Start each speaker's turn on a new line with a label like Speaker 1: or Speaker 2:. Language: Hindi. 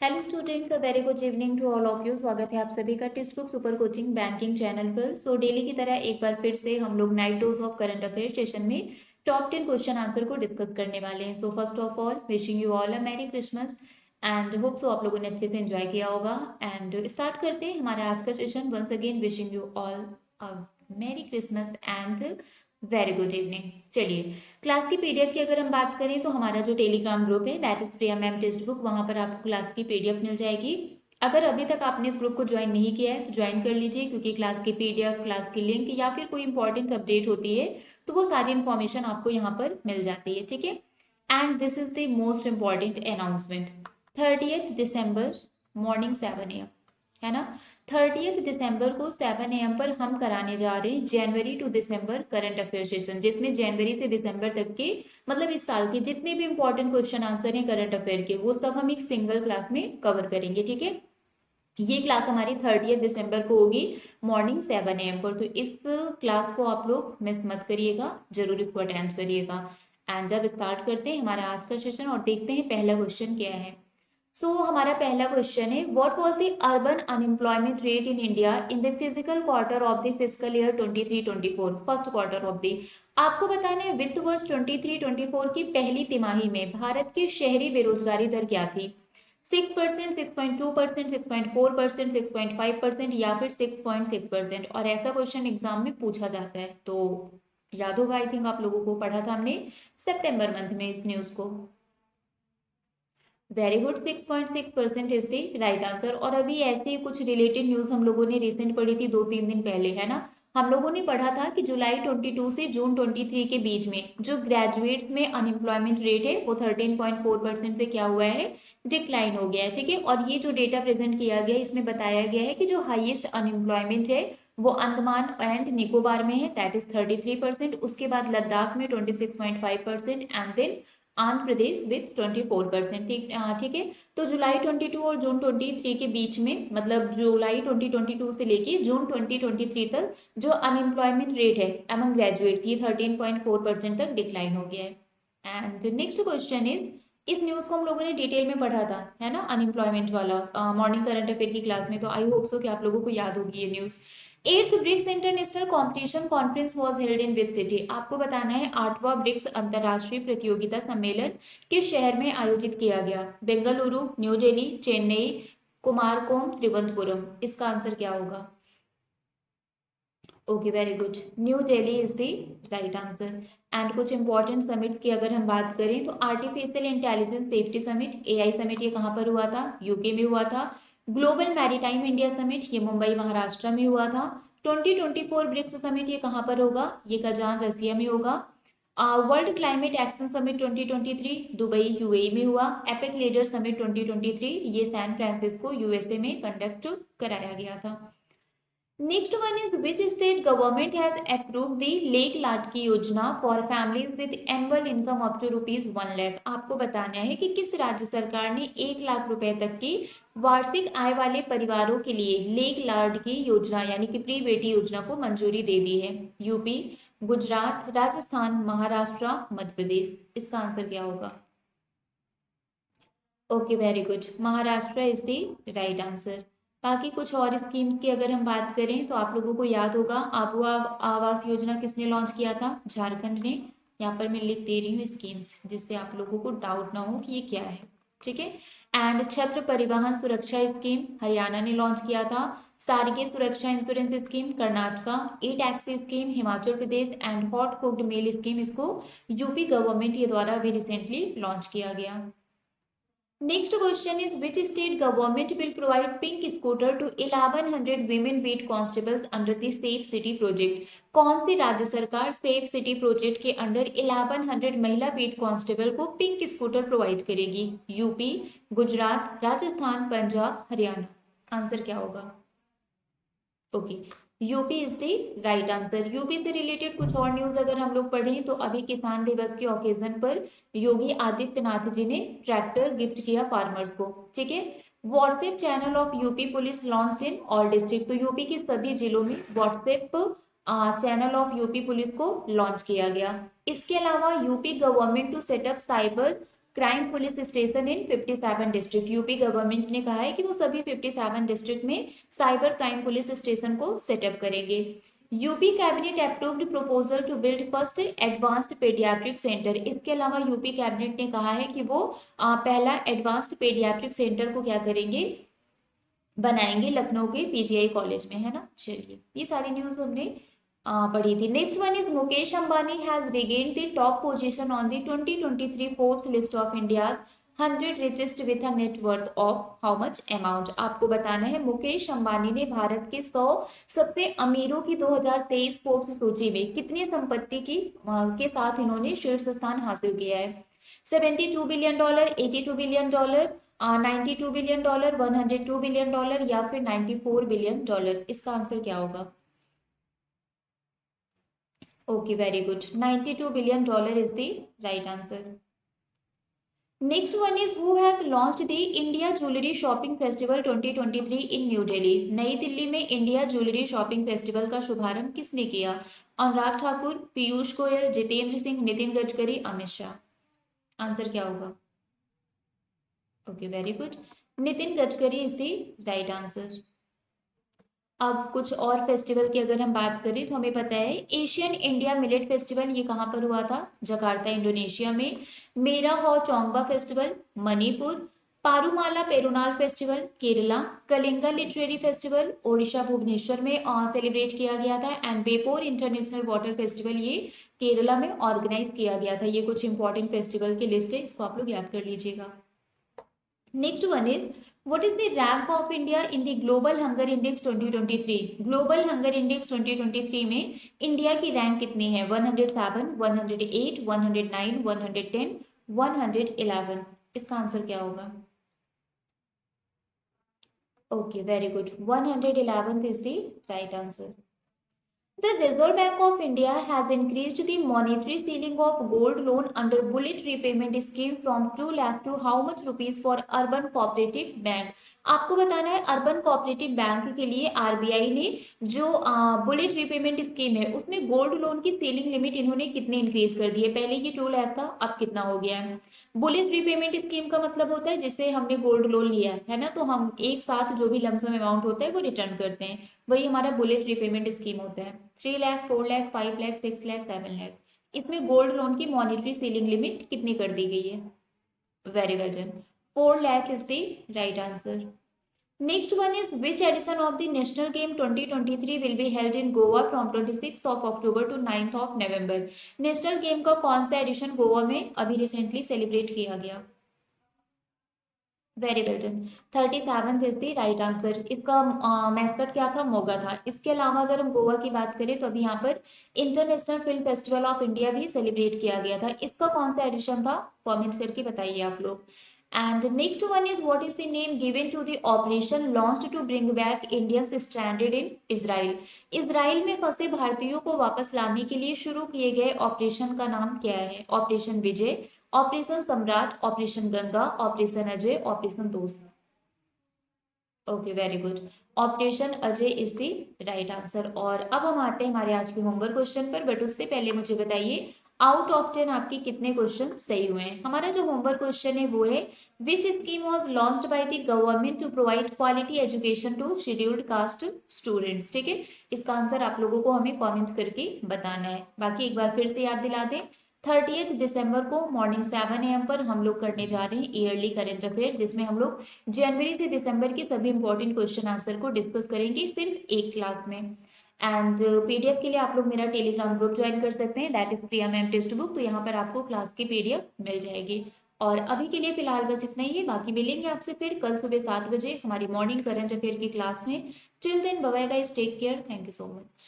Speaker 1: Hello students, a very good evening to all of you. स्वागत है आप सभी का text book super coaching banking channel पर। डेली की तरह एक बार फिर से हम लोग night dose of current affair session में टॉप 10 क्वेश्चन आंसर को डिस्कस करने वाले हैं। First of all wishing you all a merry Christmas and hope so आप लोगों ने अच्छे से एंजॉय किया होगा। एंड स्टार्ट करते हैं हमारा आज का session. Once again wishing you all a merry Christmas and very good evening. चलिए, क्लास की पीडीएफ की अगर हम बात करें तो हमारा जो टेलीग्राम ग्रुप है that is Priya ma'am text book, वहां पर आपको क्लास की पीडीएफ मिल जाएगी। अगर अभी तक आपने इस ग्रुप को ज्वाइन नहीं किया है तो ज्वाइन कर लीजिए, क्योंकि क्लास की पीडीएफ, क्लास की लिंक या फिर कोई इंपॉर्टेंट अपडेट होती है तो वो सारी इन्फॉर्मेशन आपको यहाँ पर मिल जाती है। ठीक है, and this is the most important announcement. 30 December morning 7 AM, है ना। 30 दिसंबर को 7 AM पर हम कराने जा रहे हैं जनवरी टू दिसंबर करंट अफेयर सेशन, जिसमें जनवरी से दिसंबर तक के मतलब इस साल के जितने भी इंपॉर्टेंट क्वेश्चन आंसर हैं करंट अफेयर के, वो सब हम एक सिंगल क्लास में कवर करेंगे। ठीक है, ये क्लास हमारी 30 दिसंबर को होगी मॉर्निंग 7 AM पर। तो इस क्लास को आप लोग मिस मत करिएगा, जरूर इसको अटेंड करिएगा। एंड जब स्टार्ट करते हैं हमारा आज का सेशन और देखते हैं पहला क्वेश्चन क्या है। हमारा पहला क्वेश्चन है, what was the urban unemployment rate in India in the physical quarter of the physical year 23-24, first quarter of the. आपको बताना है वित्त वर्ष 23-24 की पहली तिमाही में भारत की शहरी बेरोजगारी दर क्या थी। 6%, 6.2%, 6.4%, 6.5% या फिर 6.6%। और ऐसा क्वेश्चन एग्जाम में पूछा जाता है, तो याद होगा, आई थिंक आप लोगों को पढ़ा था हमने सितंबर मंथ में इस न्यूज को। Very good, 6.6% is the right answer. और अभी ऐसे ही कुछ रिलेटेड न्यूज हम लोगों ने रिसेंट पढ़ी थी 2-3 दिन पहले, है ना। हम लोगों ने पढ़ा था कि जुलाई 22 से जून 23 के बीच में जो ग्रेजुएट्स में अनएम्प्लॉयमेंट रेट है वो 13.4% से क्या हुआ है, डिक्लाइन हो गया है। ठीक है, और ये जो डेटा प्रेजेंट किया गया है इसमें बताया गया है कि जो हाईएस्ट अनएम्प्लॉयमेंट है वो अंडमान एंड निकोबार में है, दैट इज 33%। उसके बाद लद्दाख में 26.5% and then Andhra Pradesh with 24%। ठीक है, तो जुलाई 22 और जून 23 के बीच में, मतलब जुलाई 2022 से लेके जून 2023 तक जो अनएम्प्लॉयमेंट रेट है अमंग ग्रेजुएट्स ये 13.4% तक डिक्लाइन हो गया है। एंड नेक्स्ट क्वेश्चन इज, इस न्यूज को हम लोगों ने डिटेल में पढ़ा था, है ना, अनएम्प्लॉयमेंट वाला मॉर्निंग करंट अफेयर की क्लास में। तो आई होप सो कि आप लोगों को याद होगी ये news. 8th BRICS international competition conference was held in which city. आपको बताना है 8वां ब्रिक्स अंतरराष्ट्रीय प्रतियोगिता सम्मेलन किस शहर में आयोजित किया गया। बेंगलुरु, न्यू दिल्ली, चेन्नई, कुमारकोम, त्रिवंतपुरम। इसका आंसर क्या होगा। Okay, very good, new Delhi is the right answer. And कुछ इंपॉर्टेंट समिट्स की अगर हम बात करें तो artificial intelligence safety summit, AI summit, ये कहाँ पर हुआ था, यूके में हुआ था। ग्लोबल मैरीटाइम इंडिया समिट, ये मुंबई महाराष्ट्र में हुआ था। 2024 ब्रिक्स समिट, ये कहाँ पर होगा, ये कजान रसिया में होगा। World climate action summit 2023 Dubai UAE में हुआ। एपिक लीडर समिट 2023 ये सैन फ्रांसिस्को यूएसए में कंडक्ट कराया गया था। Next one is, which state government has approved the Lake Ladki योजना for families with annual income up to ₹1,00,000। आपको बताना है कि किस राज्य सरकार ने 1,00,000 रुपए तक की वार्षिक आय वाले परिवारों के लिए लेक लाडकी योजना यानी कि प्री बेटी योजना को मंजूरी दे दी है। यूपी, गुजरात, राजस्थान, महाराष्ट्र, मध्य प्रदेश। इसका आंसर क्या होगा। Okay, very good, Maharashtra is the right answer. बाकी कुछ और स्कीम्स की अगर हम बात करें तो आप लोगों को याद होगा आबुआ आवास योजना किसने लॉन्च किया था, झारखंड ने। यहाँ पर मैं लिख दे रही हूँ स्कीम्स, जिससे आप लोगों को डाउट ना हो कि ये क्या है। ठीक है, एंड छत्र परिवहन सुरक्षा स्कीम हरियाणा ने लॉन्च किया था। सार्गे सुरक्षा insurance scheme Karnataka. E taxi scheme Himachal Pradesh and hot cooked meal scheme इसको यूपी गवर्नमेंट के द्वारा भी रिसेंटली लॉन्च किया गया। Next question is, which state government will provide pink scooter to 1100 women beat constables under the Safe City project? कौन सी राज्य सरकार सेफ सिटी प्रोजेक्ट के अंडर 1100 महिला बीट कांस्टेबल को पिंक स्कूटर प्रोवाइड करेगी। यूपी, गुजरात, राजस्थान, पंजाब, हरियाणा। आंसर क्या होगा। Okay, UP is the right answer. UP से रिलेटेड कुछ और न्यूज अगर हम लोग पढ़ें तो अभी किसान दिवस के ओकेजन पर योगी आदित्यनाथ जी ने ट्रैक्टर गिफ्ट किया फार्मर्स को। ठीक है, WhatsApp channel of UP police launched in all district. तो यूपी के सभी जिलों में WhatsApp channel of UP police को लॉन्च किया गया। इसके अलावा UP government to set up cyber crime police station in 57 district. UP government ने कहा है कि वो सभी 57 डिस्ट्रिक्ट में साइबर क्राइम पुलिस स्टेशन को सेटअप करेंगे। UP cabinet approved proposal to build first advanced paediatric centre. इसके अलावा यूपी कैबिनेट ने कहा है कि वो पहला एडवांस्ड पेडियाट्रिक सेंटर को क्या करेंगे, बनाएंगे लखनऊ के पीजीआई कॉलेज में, है ना। चलिए ये सारी न्यूज हमने पढ़ी थी। Next one is Mukesh Ambani has regained the top position on the 2023 Forbes list of India's 100 richest with a net worth of how much amount. आपको बताना है मुकेश अंबानी ने भारत के 100 सबसे अमीरों की 2023 फोर्ब्स सूची में कितनी संपत्ति की के साथ इन्होंने शीर्ष स्थान हासिल किया है। $72 बिलियन, $82 बिलियन, $92 बिलियन, $102 बिलियन या फिर $94 बिलियन। इसका आंसर क्या होगा? Okay, very good, $92 billion is the right answer. Next one is who has launched the India jewellery shopping festival 2023 in new Delhi. नई दिल्ली में इंडिया ज्वेलरी शॉपिंग फेस्टिवल का शुभारंभ किसने किया? अनुराग ठाकुर, पीयूष गोयल, जितेंद्र सिंह, नितिन गडकरी, अमित शाह। आंसर क्या होगा? Okay, very good, Nitin Gadkari is the right answer. अब कुछ और फेस्टिवल की अगर हम बात करें तो हमें पता है एशियन इंडिया मिलेट फेस्टिवल ये कहाँ पर हुआ था? जकार्ता, इंडोनेशिया में। Mera Hou Chongba festival Manipur. Parumala Perunal festival Kerala. Kalinga literary festival Odisha Bhubaneswar में सेलिब्रेट किया गया था। And Beypore international water festival ये केरला में ऑर्गेनाइज किया गया था। ये कुछ इंपॉर्टेंट फेस्टिवल की लिस्ट है, इसको आप लोग याद कर लीजिएगा। Next one is What is the rank of India in the Global Hunger Index 2023? Global hunger index 2023 में इंडिया की रैंक कितनी है? 107, 108, 109, 110, 111। इसका आंसर क्या होगा? Okay, very good, 111 is the right answer. The Reserve Bank of India has increased the monetary ceiling of gold loan under bullet repayment scheme from 2 lakh to how much rupees for Urban Cooperative Bank? आपको बताना है अर्बन कोऑपरेटिव बैंक के लिए आरबीआई ने जो बुलेट रिपेमेंट स्कीम है उसमें गोल्ड लोन की सेलिंग लिमिट इन्होंने कितने इंक्रीज कर दी है। पहले ये 2 लाख था, अब कितना हो गया है? बुलेट रिपेमेंट स्कीम का मतलब होता है जिससे हमने गोल्ड लोन लिया है ना, तो हम एक साथ जो भी लमसम अमाउंट होता है वो रिटर्न करते हैं, वही हमारा बुलेट रिपेमेंट स्कीम होता है। 3 लाख, 4 लाख, 5 लाख, 6 लाख, 7 लाख। इसमें गोल्ड लोन की मॉनेटरी सीलिंग लिमिट कितनी कर दी गई है? Very well done, 4 lakh is the right answer. Next one is which edition of the national game 2023 will be held in Goa from 26 October to 9 November. National game का कौन सा एडिशन गोवा में अभी रिसेंटली सेलिब्रेट किया गया? Very well done, 37 is the right answer. इसका मैस्कट क्या था? मोगा था। इसके अलावा अगर हम गोवा की बात करें तो अभी यहाँ पर international film festival of India भी सेलिब्रेट किया गया था। इसका कौन सा एडिशन था? कमेंट करके बताइए आप लोग। And next one is what is the name given to the operation launched to bring back Indians stranded in Israel? Israel में फंसे भारतीयों को वापस लाने के लिए शुरू किए गए ऑपरेशन का नाम क्या है? Operation Vijay, operation Samrat, operation Ganga, operation Ajay, operation Dost. Okay, very good, operation Ajay is the right answer. और अब हम आते हैं हमारे आज के होमवर्क क्वेश्चन पर, बट उससे पहले मुझे बताइए आउट ऑफ 10 आपके कितने क्वेश्चन सही हुए हैं। हमारा जो होमवर्क क्वेश्चन है वो है which scheme was launched by the government to provide quality education to scheduled caste students. ठीक है, इसका आंसर आप लोगों को हमें कमेंट करके बताना है। बाकी एक बार फिर से याद दिला दें, 30 दिसंबर को मॉर्निंग 7 AM पर हम लोग करने जा रहे हैं ईयरली करंट अफेयर, जिसमें हम लोग जनवरी से दिसंबर के सभी इंपॉर्टेंट क्वेश्चन आंसर को डिस्कस करेंगे सिर्फ एक क्लास में। एंड पीडीएफ के लिए आप लोग मेरा टेलीग्राम ग्रुप ज्वाइन कर सकते हैं, that is Priya ma'am text book. तो यहाँ पर आपको क्लास की पीडीएफ मिल जाएगी। और अभी के लिए फिलहाल बस इतना ही है, बाकी मिलेंगे आपसे फिर कल सुबह 7 बजे हमारी मॉर्निंग करंट अफेयर की क्लास में। Till then bye bye guys, take care, thank you so much.